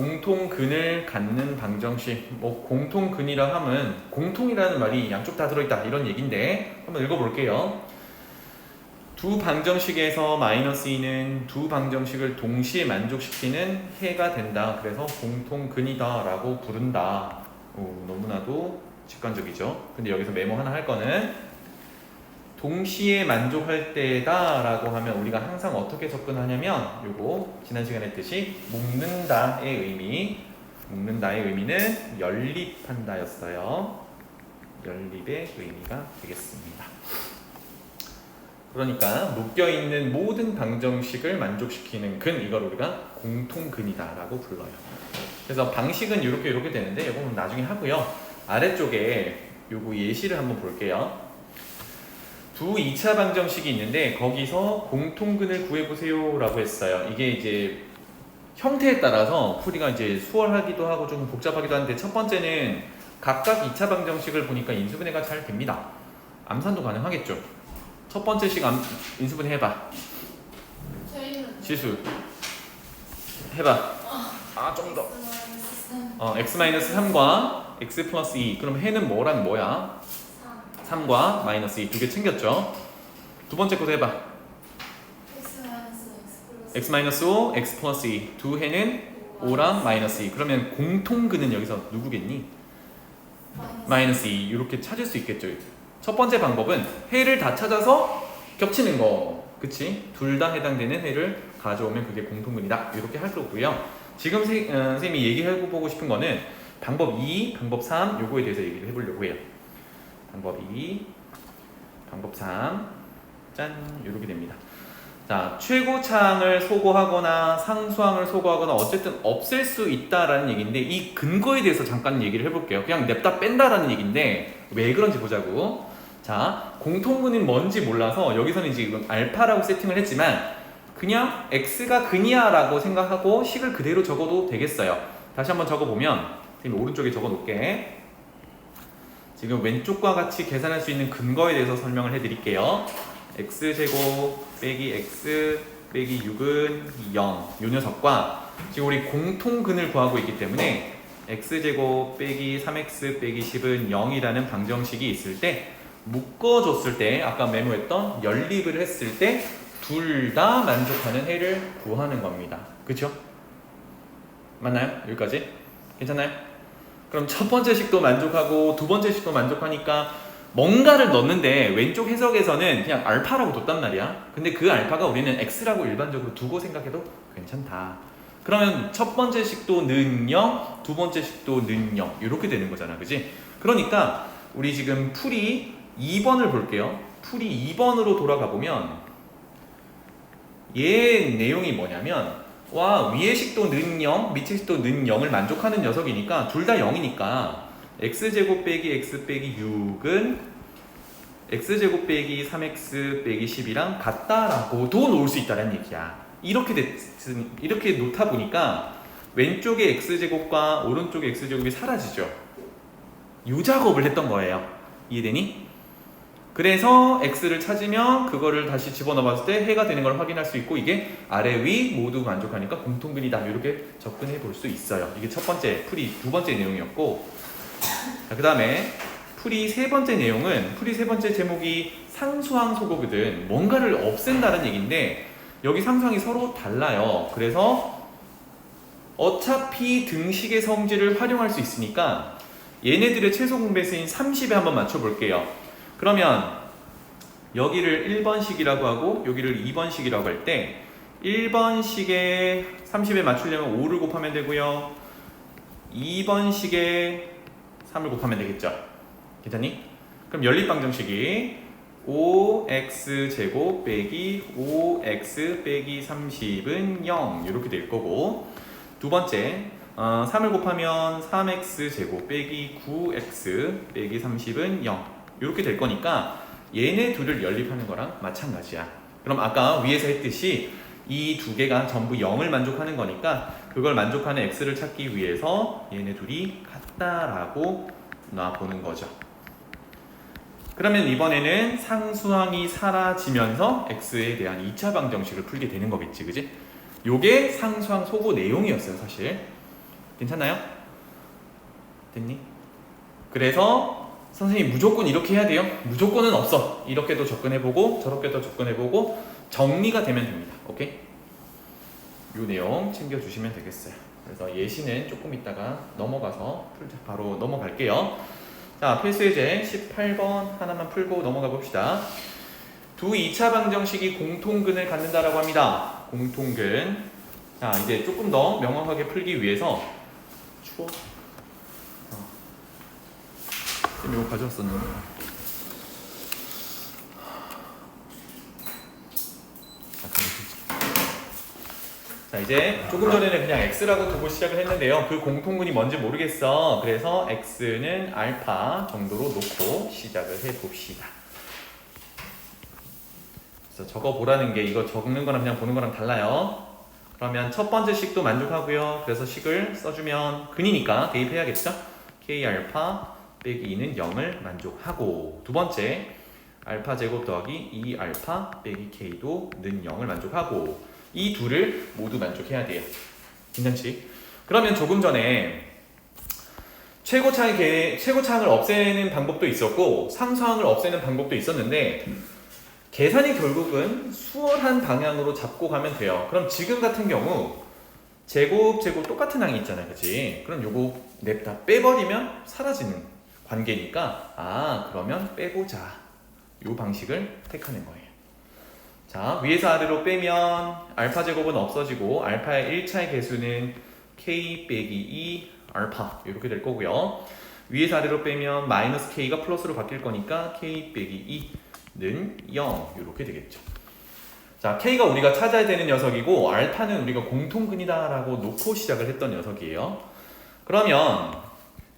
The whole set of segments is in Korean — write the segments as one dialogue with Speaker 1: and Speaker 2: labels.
Speaker 1: 공통근을 갖는 방정식. 뭐 공통근이라 하면 공통이라는 말이 양쪽 다 들어있다 이런 얘기인데 한번 읽어볼게요. 두 방정식에서 마이너스 2는 두 방정식을 동시에 만족시키는 해가 된다. 그래서 공통근이다 라고 부른다. 오, 너무나도 직관적이죠. 근데 여기서 메모 하나 할 거는 동시에 만족할 때다 라고 하면 우리가 항상 어떻게 접근하냐면 요거 지난 시간에 했듯이 묶는다의 의미는 연립한다 였어요. 연립의 의미가 되겠습니다. 그러니까 묶여있는 모든 방정식을 만족시키는 근, 이걸 우리가 공통근이다 라고 불러요. 그래서 방식은 이렇게 되는데 이건 나중에 하고요. 아래쪽에 요거 예시를 한번 볼게요. 두 2차 방정식이 있는데 거기서 공통근을 구해보세요 라고 했어요. 이게 이제 형태에 따라서 풀이가 이제 수월하기도 하고 좀 복잡하기도 한데 첫 번째는 각각 2차 방정식을 보니까 인수분해가 잘 됩니다. 암산도 가능하겠죠. 첫 번째식 인수분해 해봐. 지수 해봐. 좀 더. x-3과 x 플러스 2. 그럼 해는 뭐랑 뭐야? 3과 마이너스 2 두 개 챙겼죠. 두 번째 것도 해봐. x-5, x 플러스 2 두 해는 5랑 마이너스 2. 그러면 공통근은 여기서 누구겠니? 마이너스 2 이렇게 찾을 수 있겠죠. 첫 번째 방법은 해를 다 찾아서 겹치는 거. 그치? 둘 다 해당되는 해를 가져오면 그게 공통근이다. 이렇게 할 거고요. 지금 선생님이 얘기해보고 싶은 거는 방법 2, 방법 3 요거에 대해서 얘기를 해보려고 해요. 방법 2, 방법 3, 짠, 이렇게 됩니다. 자, 최고차항을 소거하거나 상수항을 소거하거나 어쨌든 없앨 수 있다라는 얘기인데 이 근거에 대해서 잠깐 얘기를 해볼게요. 그냥 냅다 뺀다라는 얘기인데 왜 그런지 보자고. 자, 공통근은 뭔지 몰라서 여기서는 지금 알파라고 세팅을 했지만 그냥 x가 근이야 라고 생각하고 식을 그대로 적어도 되겠어요. 다시 한번 적어보면 지금 오른쪽에 적어놓을게. 지금 왼쪽과 같이 계산할 수 있는 근거에 대해서 설명을 해드릴게요. x제곱 빼기 x 빼기 6은 0. 요 녀석과 지금 우리 공통근을 구하고 있기 때문에 x제곱 빼기 3x 빼기 10은 0이라는 방정식이 있을 때 묶어줬을 때 아까 메모했던 연립을 했을 때 둘 다 만족하는 해를 구하는 겁니다. 그쵸? 맞나요? 여기까지? 괜찮나요? 그럼 첫 번째 식도 만족하고 두 번째 식도 만족하니까 뭔가를 넣는데 왼쪽 해석에서는 그냥 알파라고 뒀단 말이야. 근데 그 알파가 우리는 x라고 일반적으로 두고 생각해도 괜찮다. 그러면 첫 번째 식도 는 0, 두 번째 식도 는 0 이렇게 되는 거잖아. 그지? 그러니까 우리 지금 풀이 2번을 볼게요. 풀이 2번으로 돌아가 보면 얘 내용이 뭐냐면 와, 위의 식도 는 0, 밑의 식도 는 0을 만족하는 녀석이니까 둘 다 0이니까 x제곱 빼기 x 빼기 6은 x제곱 빼기 3x 빼기 10이랑 같다라고도 놓을 수 있다는 얘기야. 이렇게 놓다 보니까 왼쪽의 x제곱과 오른쪽의 x제곱이 사라지죠. 이 작업을 했던 거예요. 이해되니? 그래서 x를 찾으면 그거를 다시 집어넣어 봤을 때 해가 되는 걸 확인할 수 있고 이게 아래 위 모두 만족하니까 공통근이다 이렇게 접근해 볼 수 있어요. 이게 첫 번째 풀이 두 번째 내용이었고, 그 다음에 풀이 세 번째 내용은 풀이 세 번째 제목이 상수항 소거거든. 뭔가를 없앤다는 얘기인데 여기 상수항이 서로 달라요. 그래서 어차피 등식의 성질을 활용할 수 있으니까 얘네들의 최소 공배수인 30에 한번 맞춰볼게요. 그러면 여기를 1번식이라고 하고 여기를 2번식이라고 할 때 1번식에 30에 맞추려면 5를 곱하면 되고요. 2번식에 3을 곱하면 되겠죠. 괜찮니? 그럼 연립방정식이 5x제곱 빼기 5x 빼기 30은 0 이렇게 될 거고, 두 번째 3을 곱하면 3x제곱 빼기 9x 빼기 30은 0 이렇게 될 거니까 얘네 둘을 연립하는 거랑 마찬가지야. 그럼 아까 위에서 했듯이 이 두 개가 전부 0을 만족하는 거니까 그걸 만족하는 x를 찾기 위해서 얘네 둘이 같다라고 놔보는 거죠. 그러면 이번에는 상수항이 사라지면서 x에 대한 2차 방정식을 풀게 되는 거겠지, 그지? 요게 상수항 소거 내용이었어요, 사실. 괜찮나요? 됐니? 그래서 선생님 무조건 이렇게 해야 돼요? 무조건은 없어. 이렇게도 접근해보고 저렇게도 접근해보고 정리가 되면 됩니다. 오케이? 이 내용 챙겨주시면 되겠어요. 그래서 예시는 조금 있다가 넘어가서 바로 넘어갈게요. 자, 필수예제 18번 하나만 풀고 넘어가 봅시다. 두 2차 방정식이 공통근을 갖는다라고 합니다. 공통근. 자, 이제 조금 더 명확하게 풀기 위해서 추워. 쌤 이거 가져왔었는데. 자, 이제 조금 전에는 그냥 x라고 두고 시작을 했는데요. 그 공통근이 뭔지 모르겠어. 그래서 x는 알파 정도로 놓고 시작을 해봅시다. 그래서 적어보라는 게 이거 적는 거랑 그냥 보는 거랑 달라요. 그러면 첫 번째 식도 만족하고요. 그래서 식을 써주면 근이니까 대입해야겠죠? k 알파 빼기 2는 0을 만족하고, 두 번째 알파 제곱 더하기 2 알파 빼기 k도 는 0을 만족하고, 이 둘을 모두 만족해야 돼요. 괜찮지? 그러면 조금 전에 최고차항을 없애는 방법도 있었고 상수항을 없애는 방법도 있었는데 계산이 결국은 수월한 방향으로 잡고 가면 돼요. 그럼 지금 같은 경우 제곱 똑같은 항이 있잖아요. 그치? 그럼 요거 냅다 빼버리면 사라지는 관계니까 그러면 빼보자. 요 방식을 택하는 거예요. 자, 위에서 아래로 빼면 알파 제곱은 없어지고 알파의 1차의 개수는 k 빼기 2 알파 이렇게 될 거고요. 위에서 아래로 빼면 마이너스 k가 플러스로 바뀔 거니까 k 빼기 2는 0 이렇게 되겠죠. 자, k가 우리가 찾아야 되는 녀석이고 알파는 우리가 공통근이다 라고 놓고 시작을 했던 녀석이에요. 그러면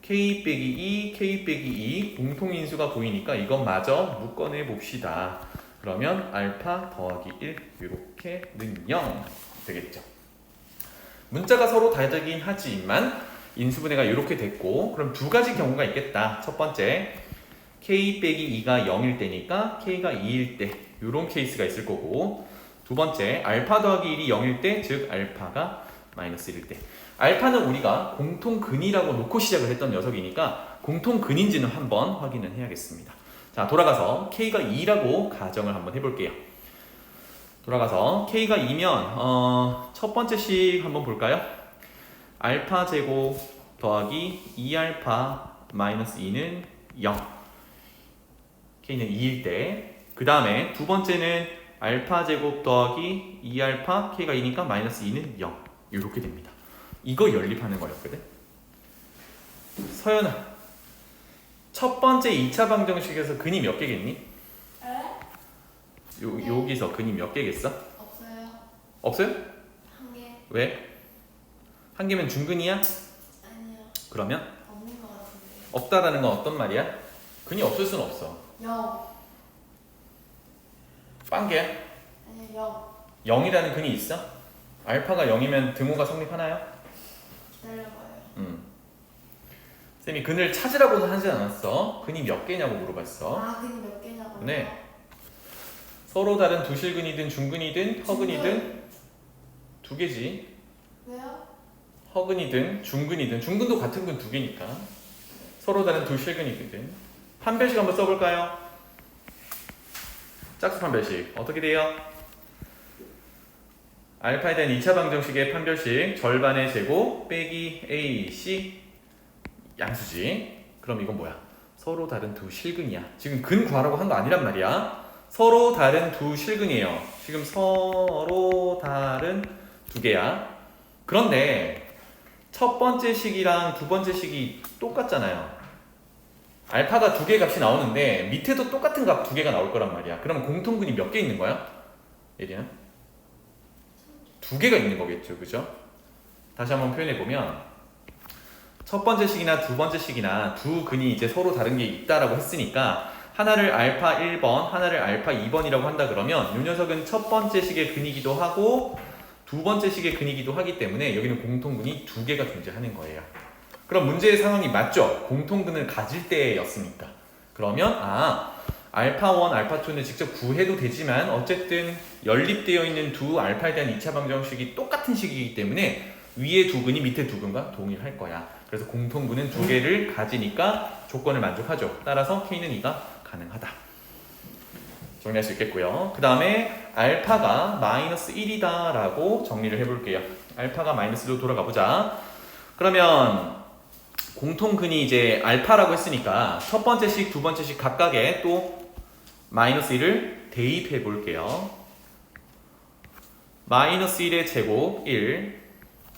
Speaker 1: k 빼기 2, k 빼기 2 공통인수가 보이니까 이것마저 묶어내 봅시다. 그러면 알파 더하기 1 이렇게는 0 되겠죠. 문자가 서로 다르긴 하지만 인수분해가 이렇게 됐고, 그럼 두 가지 경우가 있겠다. 첫 번째 k 빼기 2가 0일 때니까 k가 2일 때 이런 케이스가 있을 거고, 두 번째 알파 더하기 1이 0일 때, 즉 알파가 마이너스 1일 때. 알파는 우리가 공통근이라고 놓고 시작을 했던 녀석이니까 공통근인지는 한번 확인을 해야겠습니다. 자, 돌아가서 k가 2라고 가정을 한번 해볼게요. 돌아가서 k가 2면 첫 번째 식 한번 볼까요? 알파 제곱 더하기 2알파 마이너스 2는 0. k는 2일 때. 그 다음에 두 번째는 알파 제곱 더하기 2알파 k가 2니까 마이너스 2는 0. 이렇게 됩니다. 이거 연립하는 거였거든. 서연아, 첫 번째 2차 방정식에서 근이 몇 개겠니? 여기서 근이 몇 개겠어?
Speaker 2: 없어요.
Speaker 1: 없어요?
Speaker 2: 한 개.
Speaker 1: 왜? 한 개면 중근이야?
Speaker 2: 아니요.
Speaker 1: 그러면?
Speaker 2: 없는 것 같은데.
Speaker 1: 없다라는 건 어떤 말이야? 근이 없을 순 없어.
Speaker 2: 0.
Speaker 1: 빵개야?
Speaker 2: 아니요.
Speaker 1: 0. 0이라는 근이 있어? 알파가 0이면 등호가 성립하나요?
Speaker 2: 기다려봐요.
Speaker 1: 쌤이 근을 찾으라고는 하지 않았어. 근이 몇 개냐고 물어봤어.
Speaker 2: 근이 몇 개냐고요?
Speaker 1: 네. 서로 다른 두실근이든 중근이든 허근이든 두 개지.
Speaker 2: 왜요?
Speaker 1: 허근이든 중근이든, 중근도 같은 근 두 개니까 서로 다른 두실근이거든. 판별식 한번 써볼까요? 짝수 판별식 어떻게 돼요? 알파에 대한 2차 방정식의 판별식 절반의 제곱 빼기 AC 양수지. 그럼 이건 뭐야? 서로 다른 두 실근이야. 지금 근 구하라고 한 거 아니란 말이야. 서로 다른 두 실근이에요. 지금 서로 다른 두 개야. 그런데 첫 번째 식이랑 두 번째 식이 똑같잖아요. 알파가 두 개 값이 나오는데 밑에도 똑같은 값 두 개가 나올 거란 말이야. 그러면 공통근이 몇 개 있는 거야? 예리야? 두 개가 있는 거겠죠. 그죠? 다시 한번 표현해 보면 첫 번째 식이나 두 번째 식이나 두 근이 이제 서로 다른 게 있다라고 했으니까 하나를 알파 1번, 하나를 알파 2번이라고 한다 그러면 이 녀석은 첫 번째 식의 근이기도 하고 두 번째 식의 근이기도 하기 때문에 여기는 공통근이 두 개가 존재하는 거예요. 그럼 문제의 상황이 맞죠? 공통근을 가질 때였으니까. 그러면 알파 1, 알파 2는 직접 구해도 되지만 어쨌든 연립되어 있는 두 알파에 대한 2차 방정식이 똑같은 식이기 때문에 위에 두 근이 밑에 두 근과 동일할 거야. 그래서 공통근은 두 개를 가지니까 조건을 만족하죠. 따라서 K는 2가 가능하다. 정리할 수 있겠고요. 그 다음에 알파가 마이너스 1이다 라고 정리를 해볼게요. 알파가 마이너스로 돌아가 보자. 그러면 공통근이 이제 알파라고 했으니까 첫 번째씩 두 번째씩 각각에 또 마이너스 1을 대입해 볼게요. 마이너스 1의 제곱 1.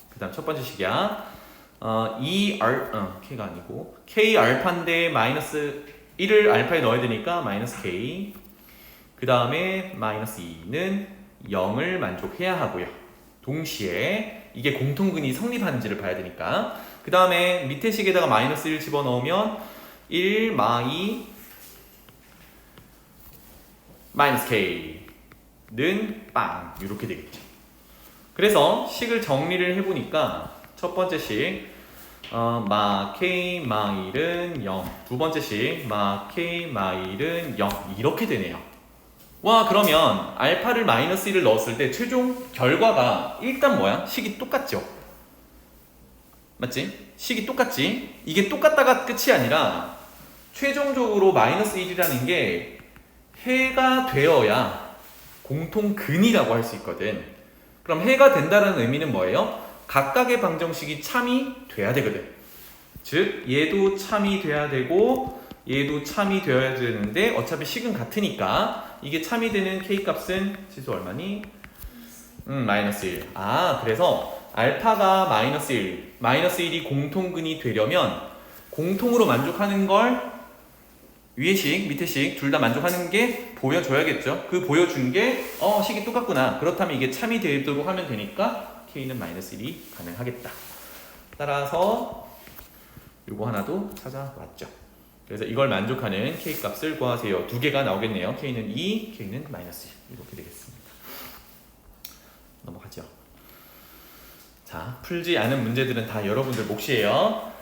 Speaker 1: 그 다음 첫 번째 식이야. K가 아니고 K 알파인데 마이너스 1을 알파에 넣어야 되니까 마이너스 K. 그 다음에 마이너스 2는 0을 만족해야 하고요. 동시에 이게 공통근이 성립하는지를 봐야 되니까. 그 다음에 밑에 식에다가 마이너스 1 집어넣으면 1 마이 마이너스 K는 빵 이렇게 되겠죠. 그래서 식을 정리를 해보니까 첫 번째 식 마 K 마일은 0, 두 번째 식 마 K 마일은 0 이렇게 되네요. 와, 그러면 알파를 마이너스 1을 넣었을 때 최종 결과가 일단 뭐야? 식이 똑같죠? 맞지? 식이 똑같지? 이게 똑같다가 끝이 아니라 최종적으로 마이너스 1이라는 게 해가 되어야 공통근이라고 할 수 있거든. 그럼 해가 된다는 의미는 뭐예요? 각각의 방정식이 참이 돼야 되거든. 즉 얘도 참이 돼야 되고 얘도 참이 되어야 되는데 어차피 식은 같으니까 이게 참이 되는 K값은 지수 얼마니? 마이너스 1. 아, 그래서 알파가 마이너스 1, 마이너스 1이 공통근이 되려면 공통으로 만족하는 걸 위에 식, 밑에 식 둘 다 만족하는 게 보여줘야겠죠. 그 보여준 게 식이 똑같구나. 그렇다면 이게 참이 되도록 하면 되니까 K는 마이너스 1이 가능하겠다. 따라서 요거 하나도 찾아왔죠. 그래서 이걸 만족하는 K값을 구하세요. 두 개가 나오겠네요. K는 2, K는 마이너스 1 이렇게 되겠습니다. 넘어가죠. 자, 풀지 않은 문제들은 다 여러분들 몫이에요.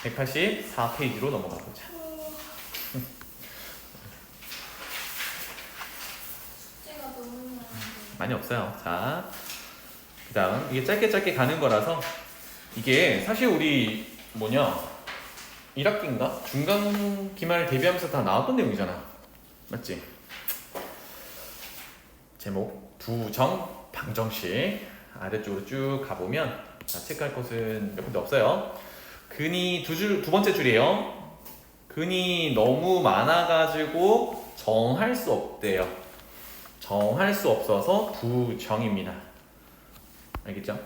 Speaker 1: 184페이지로 넘어가 보자.
Speaker 2: 숙제가 너무 많은데.
Speaker 1: 많이 없어요. 자, 그 다음 이게 짧게 가는 거라서 이게 사실 우리 1학기인가? 중간 기말 대비하면서 다 나왔던 내용이잖아. 맞지? 제목 부정 방정식 아래쪽으로 쭉 가보면 자, 체크할 것은 몇 군데 없어요. 근이 두 번째 줄이에요. 근이 너무 많아가지고 정할 수 없대요. 정할 수 없어서 부정입니다. 알겠죠?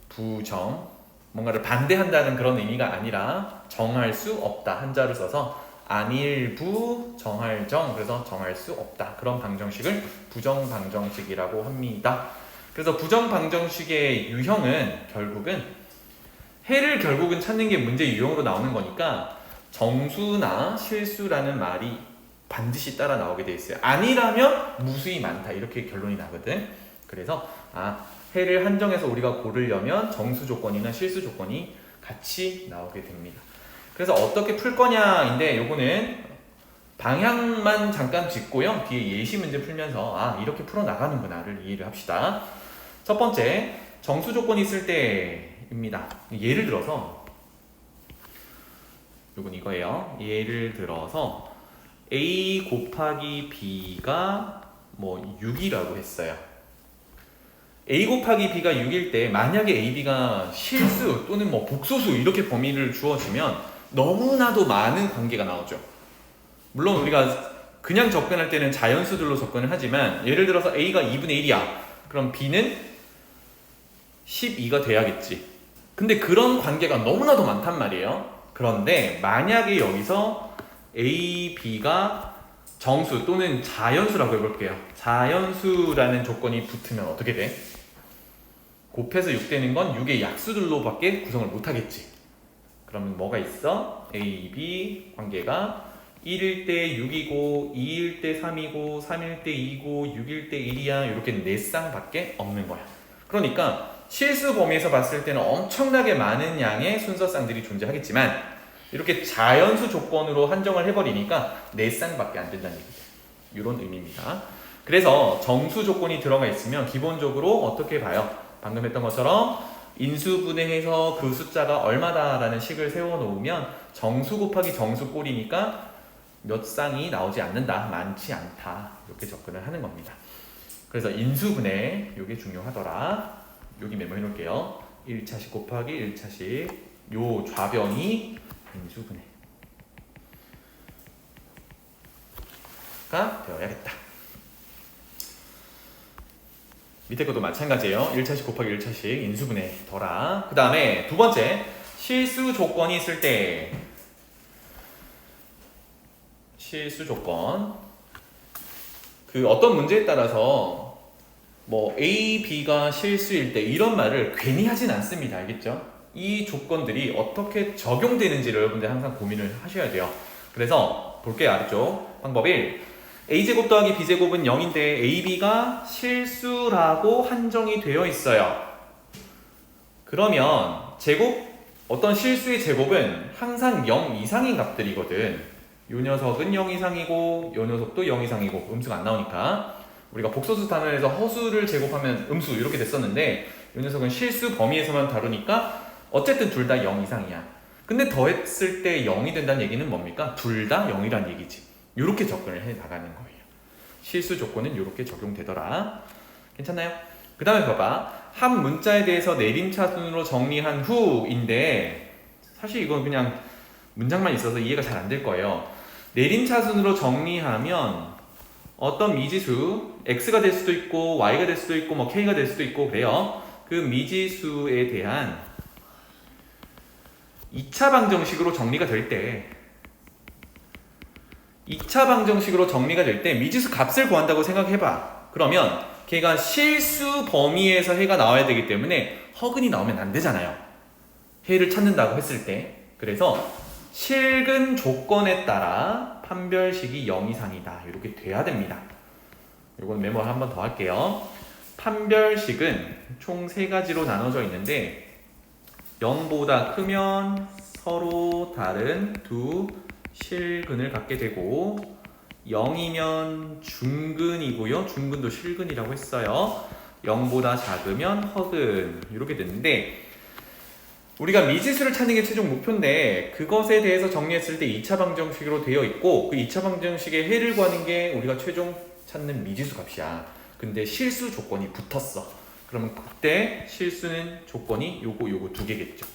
Speaker 1: 부정. 뭔가를 반대한다는 그런 의미가 아니라 정할 수 없다. 한자를 써서 안일부 정할정. 그래서 정할 수 없다. 그런 방정식을 부정방정식이라고 합니다. 그래서 부정방정식의 유형은 결국은 해를 결국은 찾는 게 문제 유형으로 나오는 거니까 정수나 실수라는 말이 반드시 따라 나오게 돼 있어요. 아니라면 무수히 많다 이렇게 결론이 나거든. 그래서 해를 한정해서 우리가 고르려면 정수 조건이나 실수 조건이 같이 나오게 됩니다. 그래서 어떻게 풀 거냐인데 요거는 방향만 잠깐 짚고요. 뒤에 예시 문제 풀면서 이렇게 풀어 나가는구나를 이해를 합시다. 첫 번째 정수 조건이 있을 때입니다. 예를 들어서 요건 이거예요. 예를 들어서 A 곱하기 B가 6이라고 했어요. A 곱하기 B가 6일 때 만약에 A, B가 실수 또는 복소수 이렇게 범위를 주어지면 너무나도 많은 관계가 나오죠. 물론 우리가 그냥 접근할 때는 자연수들로 접근을 하지만 예를 들어서 A가 2분의 1이야. 그럼 B는 12가 돼야겠지. 근데 그런 관계가 너무나도 많단 말이에요. 그런데 만약에 여기서 A, B가 정수 또는 자연수라고 해볼게요. 자연수라는 조건이 붙으면 어떻게 돼? 곱해서 6 되는 건 6의 약수들로밖에 구성을 못하겠지. 그러면 뭐가 있어? A, B 관계가 1일 때 6이고 2일 때 3이고 3일 때 2고 6일 때 1이야. 이렇게 4쌍밖에 없는 거야. 그러니까 실수 범위에서 봤을 때는 엄청나게 많은 양의 순서쌍들이 존재하겠지만 이렇게 자연수 조건으로 한정을 해버리니까 4쌍밖에 안 된다는 얘기죠. 이런 의미입니다. 그래서 정수 조건이 들어가 있으면 기본적으로 어떻게 봐요? 방금 했던 것처럼 인수분해해서 그 숫자가 얼마다라는 식을 세워놓으면 정수 곱하기 정수 꼴이니까 몇 쌍이 나오지 않는다, 많지 않다 이렇게 접근을 하는 겁니다. 그래서 인수분해 이게 중요하더라. 여기 메모해 놓을게요. 1차식 곱하기 1차식 요 좌변이 인수분해가 되어야겠다. 밑에 것도 마찬가지예요. 1차식 곱하기 1차식 인수분해 더라. 그 다음에 두 번째, 실수 조건이 있을 때 실수 조건 그 어떤 문제에 따라서 뭐 A, B가 실수일 때 이런 말을 괜히 하진 않습니다. 알겠죠? 이 조건들이 어떻게 적용되는지를 여러분들 항상 고민을 하셔야 돼요. 그래서 볼게요. 아래쪽 방법 1, A제곱 더하기 B제곱은 0인데 AB가 실수라고 한정이 되어 있어요. 그러면 제곱, 어떤 실수의 제곱은 항상 0 이상인 값들이거든. 요 녀석은 0 이상이고 요 녀석도 0 이상이고 음수가 안 나오니까 우리가 복소수 단원에서 허수를 제곱하면 음수 이렇게 됐었는데 요 녀석은 실수 범위에서만 다루니까 어쨌든 둘 다 0 이상이야. 근데 더했을 때 0이 된다는 얘기는 뭡니까? 둘 다 0이란 얘기지. 이렇게 접근을 해 나가는 거예요. 실수 조건은 이렇게 적용되더라. 괜찮나요? 그 다음에 봐봐. 한 문자에 대해서 내림차순으로 정리한 후인데 사실 이건 그냥 문장만 있어서 이해가 잘 안 될 거예요. 내림차순으로 정리하면 어떤 미지수 x가 될 수도 있고 y가 될 수도 있고 뭐 k가 될 수도 있고 그래요. 그 미지수에 대한 2차 방정식으로 정리가 될 때 2차 방정식으로 정리가 될 때 미지수 값을 구한다고 생각해봐. 그러면 걔가 실수 범위에서 해가 나와야 되기 때문에 허근이 나오면 안 되잖아요. 해를 찾는다고 했을 때. 그래서 실근 조건에 따라 판별식이 0 이상이다. 이렇게 돼야 됩니다. 이건 메모를 한 번 더 할게요. 판별식은 총 3가지로 나눠져 있는데 0보다 크면 서로 다른 두 실근을 갖게 되고 0이면 중근이고요. 중근도 실근이라고 했어요. 0보다 작으면 허근 이렇게 됐는데 우리가 미지수를 찾는 게 최종 목표인데 그것에 대해서 정리했을 때 2차 방정식으로 되어 있고 그 2차 방정식의 해를 구하는 게 우리가 최종 찾는 미지수 값이야. 근데 실수 조건이 붙었어. 그러면 그때 실수는 조건이 요거 두 개겠죠.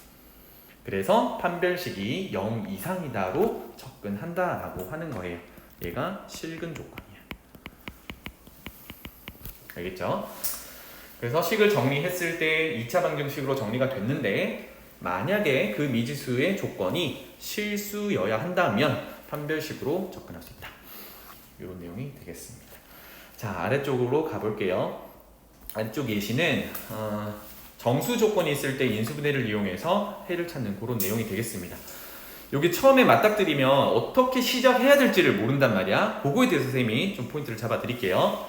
Speaker 1: 그래서 판별식이 0 이상이다로 접근한다라고 하는 거예요. 얘가 실근 조건이야. 알겠죠? 그래서 식을 정리했을 때 2차 방정식으로 정리가 됐는데 만약에 그 미지수의 조건이 실수여야 한다면 판별식으로 접근할 수 있다. 이런 내용이 되겠습니다. 자, 아래쪽으로 가볼게요. 아래쪽 예시는 정수 조건이 있을 때 인수분해를 이용해서 해를 찾는 그런 내용이 되겠습니다. 여기 처음에 맞닥뜨리면 어떻게 시작해야 될지를 모른단 말이야. 그거에 대해서 선생님이 좀 포인트를 잡아 드릴게요.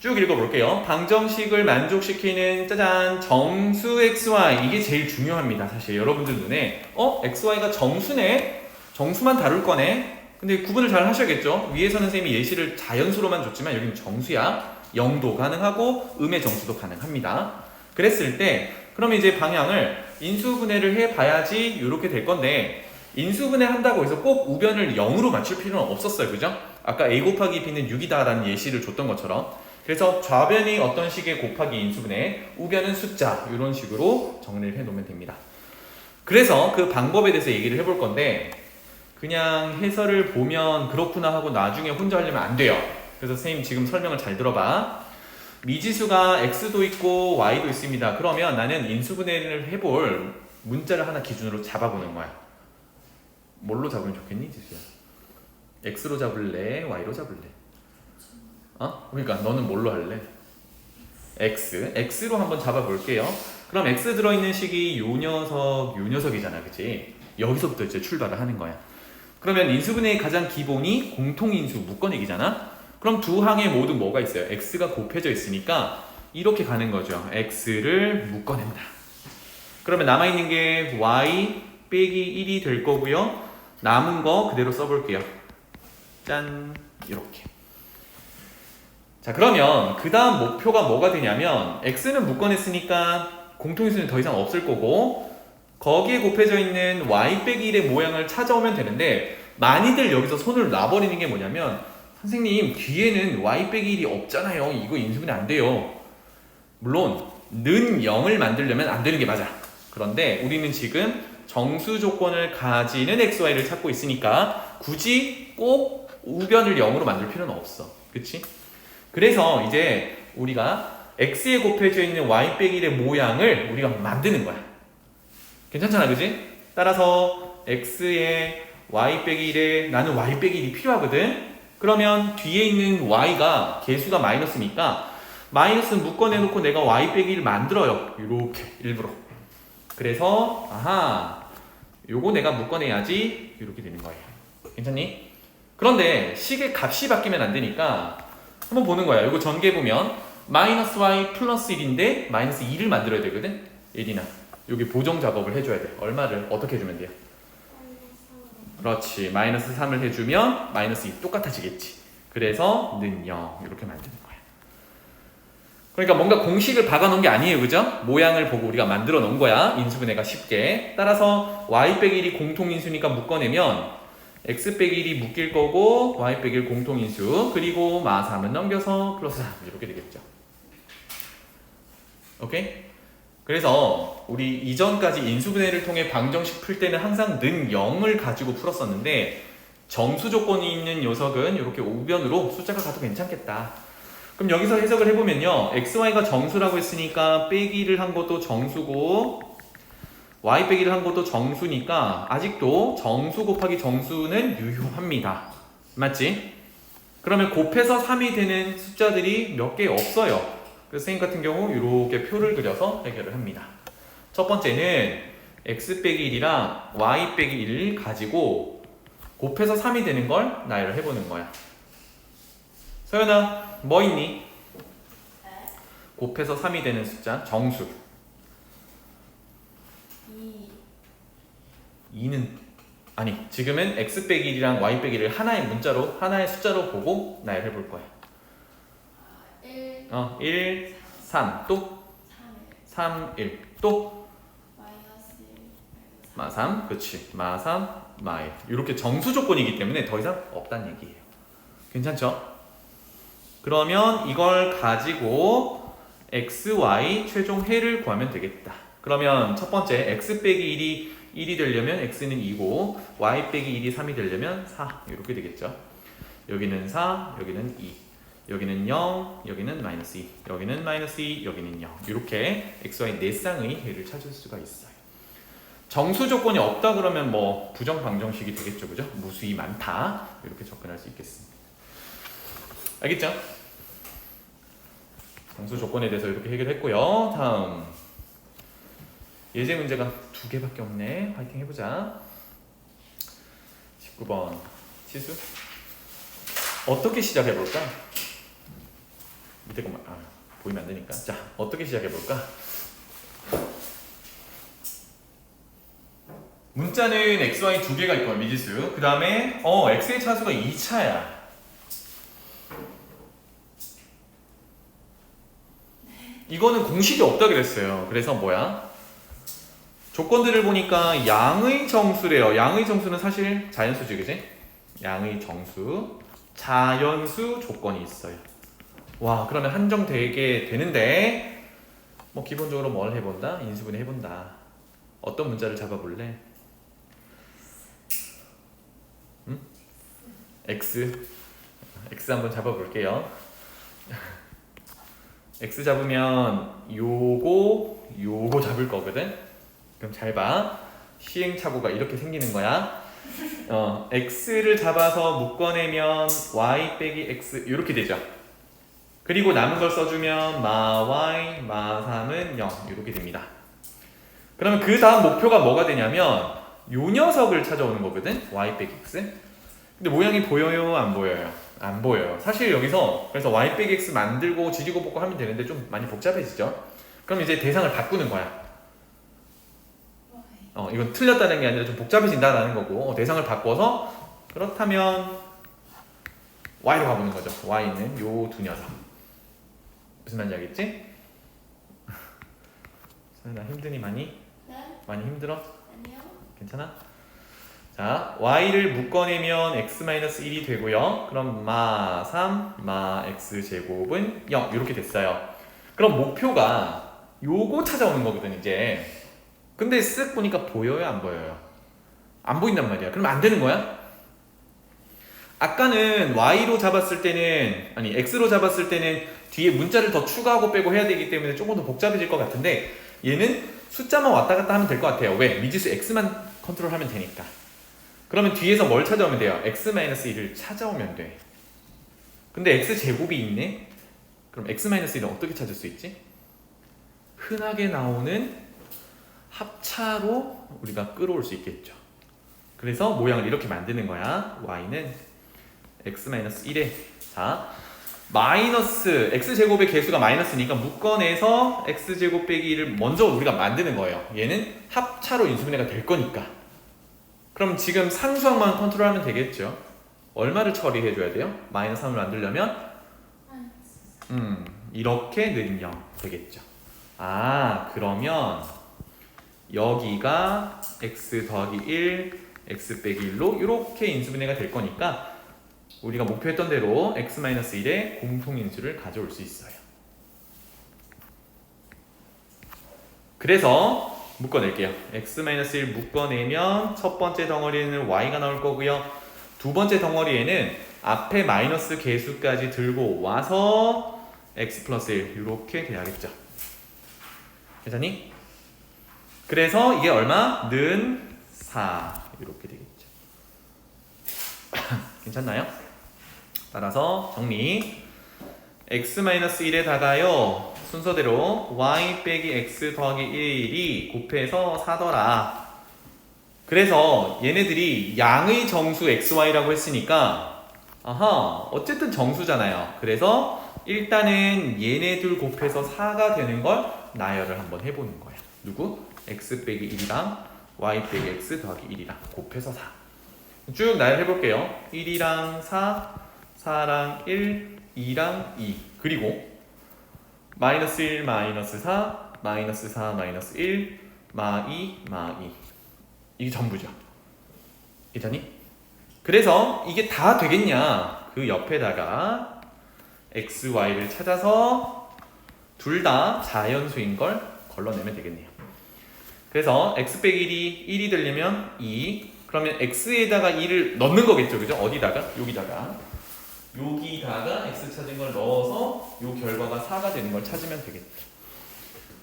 Speaker 1: 쭉 읽어볼게요. 방정식을 만족시키는 짜잔 정수 xy 이게 제일 중요합니다. 사실 여러분들 눈에 xy가 정수네? 정수만 다룰 거네? 근데 구분을 잘 하셔야겠죠? 위에서는 선생님이 예시를 자연수로만 줬지만 여기는 정수야. 0도 가능하고 음의 정수도 가능합니다. 그랬을 때 그러면 이제 방향을 인수분해를 해봐야지 이렇게 될 건데 인수분해 한다고 해서 꼭 우변을 0으로 맞출 필요는 없었어요. 그죠? 아까 a 곱하기 b는 6이다 라는 예시를 줬던 것처럼 그래서 좌변이 어떤 식의 곱하기 인수분해, 우변은 숫자 이런 식으로 정리를 해놓으면 됩니다. 그래서 그 방법에 대해서 얘기를 해볼 건데 그냥 해설을 보면 그렇구나 하고 나중에 혼자 하려면 안 돼요. 그래서 선생님 지금 설명을 잘 들어봐. 미지수가 x도 있고 y도 있습니다. 그러면 나는 인수분해를 해볼 문자를 하나 기준으로 잡아보는 거야. 뭘로 잡으면 좋겠니, 지수야? x로 잡을래? y로 잡을래? 그러니까 너는 뭘로 할래? x로 한번 잡아볼게요. 그럼 x 들어있는 식이 요 녀석이잖아, 그치? 여기서부터 이제 출발을 하는 거야. 그러면 인수분해의 가장 기본이 공통인수 묶어내기잖아? 그럼 두 항에 모두 뭐가 있어요? x가 곱해져 있으니까 이렇게 가는 거죠. x를 묶어낸다. 그러면 남아있는 게 y 빼기 1이 될 거고요. 남은 거 그대로 써볼게요. 짠, 이렇게. 자, 그러면 그 다음 목표가 뭐가 되냐면 x는 묶어냈으니까 공통인수는 더 이상 없을 거고 거기에 곱해져 있는 y 빼기 1의 모양을 찾아오면 되는데 많이들 여기서 손을 놔버리는 게 뭐냐면 선생님 뒤에는 y 빼기 1이 없잖아요. 이거 인수분해 안 돼요. 물론 는 0을 만들려면 안 되는 게 맞아. 그런데 우리는 지금 정수 조건을 가지는 xy를 찾고 있으니까 굳이 꼭 우변을 0으로 만들 필요는 없어. 그치? 그래서 이제 우리가 x에 곱해져 있는 y 빼기 1의 모양을 우리가 만드는 거야. 괜찮잖아, 그지? 따라서 x에 y 빼기 1에 나는 y 빼기 1이 필요하거든. 그러면 뒤에 있는 y가 개수가 마이너스니까 마이너스는 묶어내놓고 내가 y 빼기 1 만들어요. 이렇게 일부러. 그래서 아하, 요거 내가 묶어내야지 이렇게 되는 거예요. 괜찮니? 그런데 식의 값이 바뀌면 안 되니까 한번 보는 거야. 이거 전개 보면 마이너스 y 플러스 1인데 마이너스 2를 만들어야 되거든. 1이나 여기 보정 작업을 해줘야 돼. 얼마를 어떻게 해주면 돼요? 그렇지. 마이너스 3을 해주면 마이너스 2 똑같아지겠지. 그래서 는 0 이렇게 만드는 거야. 그러니까 뭔가 공식을 박아놓은 게 아니에요. 그죠? 모양을 보고 우리가 만들어 놓은 거야. 인수분해가 쉽게. 따라서 y 빼기 1이 공통인수니까 묶어내면 x 빼기 1이 묶일 거고 y 빼기 1 공통인수 그리고 마 3은 넘겨서 플러스 3 이렇게 되겠죠. 오케이? 그래서 우리 이전까지 인수분해를 통해 방정식 풀 때는 항상 는 0을 가지고 풀었었는데 정수 조건이 있는 녀석은 이렇게 우변으로 숫자가 가도 괜찮겠다. 그럼 여기서 해석을 해보면요. xy가 정수라고 했으니까 빼기를 한 것도 정수고 y 빼기를 한 것도 정수니까 아직도 정수 곱하기 정수는 유효합니다. 맞지? 그러면 곱해서 3이 되는 숫자들이 몇 개 없어요. 그래서 선생님 같은 경우 이렇게 표를 그려서 해결을 합니다. 첫 번째는 x 빼기 1이랑 y 빼기 1을 가지고 곱해서 3이 되는 걸 나열을 해보는 거야. 서연아, 뭐 있니? 곱해서 3이 되는 숫자, 정수. 2는 아니, 지금은 x 빼기 1이랑 y 빼기 1을 하나의 문자로, 하나의 숫자로 보고 나열해 볼 거야. 1, 3, 또 3, 1, 또 마 3, 그렇지. 마 3, 마 1. 이렇게 정수 조건이기 때문에 더 이상 없다는 얘기예요. 괜찮죠? 그러면 이걸 가지고 x, y 최종 해를 구하면 되겠다. 그러면 첫 번째 x 빼기 1이 되려면 x는 2고 y 빼기 1이 3이 되려면 4 이렇게 되겠죠. 여기는 4, 여기는 2, 여기는 0, 여기는 마이너스 2, 여기는 마이너스 2, 여기는 0 이렇게 x, y 4쌍의 해를 찾을 수가 있어요. 정수 조건이 없다 그러면 뭐 부정 방정식이 되겠죠, 그죠? 무수히 많다 이렇게 접근할 수 있겠습니다. 알겠죠? 정수 조건에 대해서 이렇게 해결했고요. 다음 예제 문제가 2개밖에 없네. 화이팅 해보자. 19번 치수 어떻게 시작해볼까? 밑에 것만 보이면 안 되니까. 자, 어떻게 시작해볼까? 문자는 x, y 2개가 있고 미지수. 그 다음에 x의 차수가 2차야. 이거는 공식이 없다 그랬어요. 그래서 뭐야? 조건들을 보니까 양의 정수래요. 양의 정수는 사실 자연수지, 그지? 양의 정수, 자연수 조건이 있어요. 와, 그러면 한정되게 되는데 뭐 기본적으로 뭘 해본다? 인수분해 해본다. 어떤 문자를 잡아볼래? x 한번 잡아볼게요. x 잡으면 요거 잡을 거거든. 그럼 잘 봐. 시행착오가 이렇게 생기는 거야. x를 잡아서 묶어내면 y 빼기 x 이렇게 되죠. 그리고 남은 걸 써주면 마 y, 마 3은 0 이렇게 됩니다. 그러면 그 다음 목표가 뭐가 되냐면 요 녀석을 찾아오는 거거든. y 빼기 x. 근데 모양이 보여요? 안 보여요? 안 보여요. 사실 여기서 그래서 y 빼기 x 만들고 지지고 볶고 하면 되는데 좀 많이 복잡해지죠. 그럼 이제 대상을 바꾸는 거야. 이건 틀렸다는 게 아니라 좀 복잡해진다라는 거고 대상을 바꿔서 그렇다면 y로 가보는 거죠. y는 요 두 녀석. 무슨 말인지 알겠지? 나 힘드니 많이?
Speaker 2: 네?
Speaker 1: 많이 힘들어?
Speaker 2: 아니요.
Speaker 1: 괜찮아? 자, y를 묶어내면 x-1이 되고요. 그럼 마 3, 마 x제곱은 0 이렇게 됐어요. 그럼 목표가 요거 찾아오는 거거든 이제. 근데 쓱 보니까 보여요 안 보여요? 안 보인단 말이야. 그럼 안 되는 거야? 아까는 y로 잡았을 때는 아니 x로 잡았을 때는 뒤에 문자를 더 추가하고 빼고 해야 되기 때문에 조금 더 복잡해질 것 같은데 얘는 숫자만 왔다 갔다 하면 될 것 같아요. 왜? 미지수 x만 컨트롤하면 되니까. 그러면 뒤에서 뭘 찾아오면 돼요? x-1을 찾아오면 돼. 근데 x제곱이 있네? 그럼 x-1을 어떻게 찾을 수 있지? 흔하게 나오는 합차로 우리가 끌어올 수 있겠죠. 그래서 모양을 이렇게 만드는 거야. y는 x-1에 자 마이너스 x제곱의 개수가 마이너스니까 묶어내서 x제곱 빼기 1을 먼저 우리가 만드는 거예요. 얘는 합차로 인수분해가 될 거니까. 그럼 지금 상수항만 컨트롤하면 되겠죠. 얼마를 처리해줘야 돼요? 마이너스 3을 만들려면 이렇게 늘리면 되겠죠. 아 그러면 여기가 x 더하기 1 x 빼기 1로 이렇게 인수분해가 될 거니까 우리가 목표했던 대로 x-1의 공통인수를 가져올 수 있어요. 그래서 묶어낼게요. x-1 묶어내면 첫 번째 덩어리에는 y가 나올 거고요. 두 번째 덩어리에는 앞에 마이너스 개수까지 들고 와서 x 플러스 1 이렇게 돼야겠죠. 괜찮니? 그래서 이게 얼마? 는 4 이렇게 되겠죠. 괜찮나요? 따라서 정리 x-1에다가요 순서대로 y 빼기 x 더하기 1이 곱해서 4더라. 그래서 얘네들이 양의 정수 xy라고 했으니까 어쨌든 정수잖아요. 그래서 일단은 얘네들 곱해서 4가 되는 걸 나열을 한번 해보는 거야. 누구? x 빼기 1이랑 y 빼기 x 더하기 1이랑 곱해서 4. 쭉 나열해볼게요. 1이랑 4, 4랑 1, 2랑 2 그리고 마이너스 1, 마이너스 4, 마이너스 4, 마이너스 1, 마 2, 마 2 이게 전부죠. 괜찮니? 그래서 이게 다 되겠냐? 그 옆에다가 x, y를 찾아서 둘 다 자연수인 걸 걸러내면 되겠네요. 그래서 x 빼기 1이 1이 되려면 2 그러면 x에다가 2를 넣는 거겠죠. 그죠? 어디다가? 여기다가 x 찾은 걸 넣어서 요 결과가 4가 되는 걸 찾으면 되겠죠.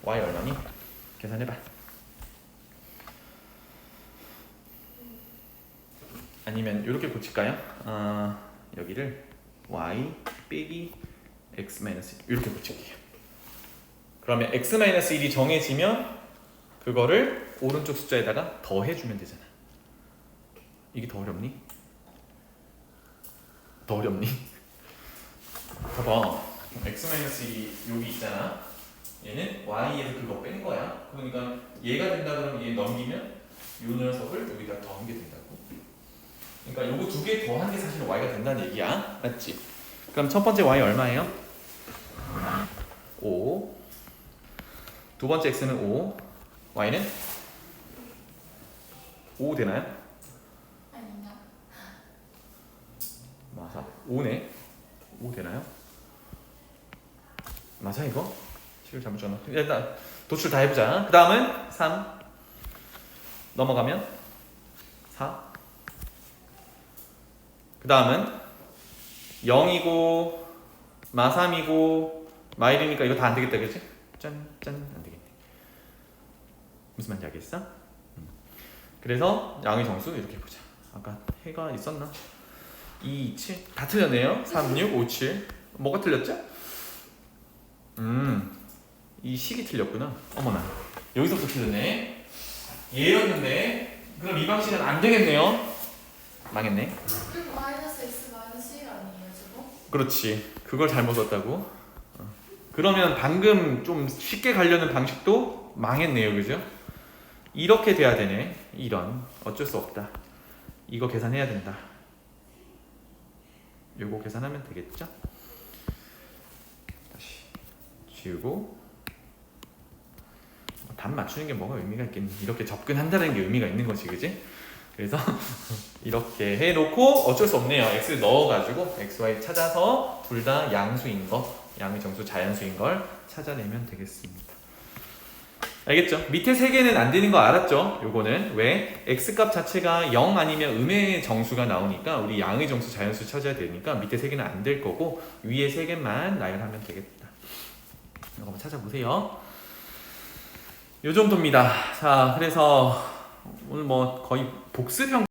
Speaker 1: y 얼마니? 계산해봐. 아니면 이렇게 고칠까요? 여기를 y 빼기 x-1 이렇게 고칠게요. 그러면 x-1이 정해지면 그거를 오른쪽 숫자에다가 더해주면 되잖아. 이게 더 어렵니? 더 어렵니? 봐봐. x-1이 여기 있잖아. 얘는 y에서 그거 뺀 거야. 그러니까 얘가 된다 그러면 얘 넘기면 요 녀석을 여기다 더한 게 된다고. 그러니까 요거 두 개 더한 게 사실은 y가 된다는 얘기야. 맞지? 그럼 첫 번째 y 얼마예요? 5. 두 번째 x는 5. y는 5 되나요?
Speaker 2: 아닌가?
Speaker 1: 맞아. 5네. 5 되나요? 맞아 이거? 식을 잘못 줬나? 일단 도출 다 해보자. 그 다음은 3 넘어가면 4 그 다음은 0이고 마 3이고 마 1이니까 이거 다 안되겠다 그치? 짠짠 안되겠네. 무슨 말인지 알겠어? 그래서 양의 정수 이렇게 보자. 아까 해가 있었나? 2, 7 다 틀렸네요. 3, 6, 5, 7 뭐가 틀렸죠? 이 식이 틀렸구나. 어머나 여기서부터 틀렸네. 얘였는데 그럼 이 방식은 안 되겠네요. 망했네.
Speaker 2: 마이너스 x 마이너스 1 아니에요 지금?
Speaker 1: 그렇지. 그걸 잘못 썼다고. 그러면 방금 좀 쉽게 가려는 방식도 망했네요. 그죠? 이렇게 돼야 되네. 이런 어쩔 수 없다. 이거 계산해야 된다. 요거 계산하면 되겠죠? 다시 지우고 답 맞추는 게 뭐가 의미가 있겠니? 이렇게 접근한다는 게 의미가 있는 거지, 그지? 그래서 이렇게 해놓고 어쩔 수 없네요. x 넣어가지고 x, y 찾아서 둘 다 양수인 거, 양의 정수 자연수인 걸 찾아내면 되겠습니다. 알겠죠? 밑에 세 개는 안 되는 거 알았죠? 요거는 왜? x값 자체가 0 아니면 음의 정수가 나오니까 우리 양의 정수 자연수 찾아야 되니까 밑에 세 개는 안 될 거고 위에 세 개만 나열하면 되겠다. 이거 한번 찾아보세요. 요 정도입니다. 자, 그래서 오늘 뭐 거의 복습 형식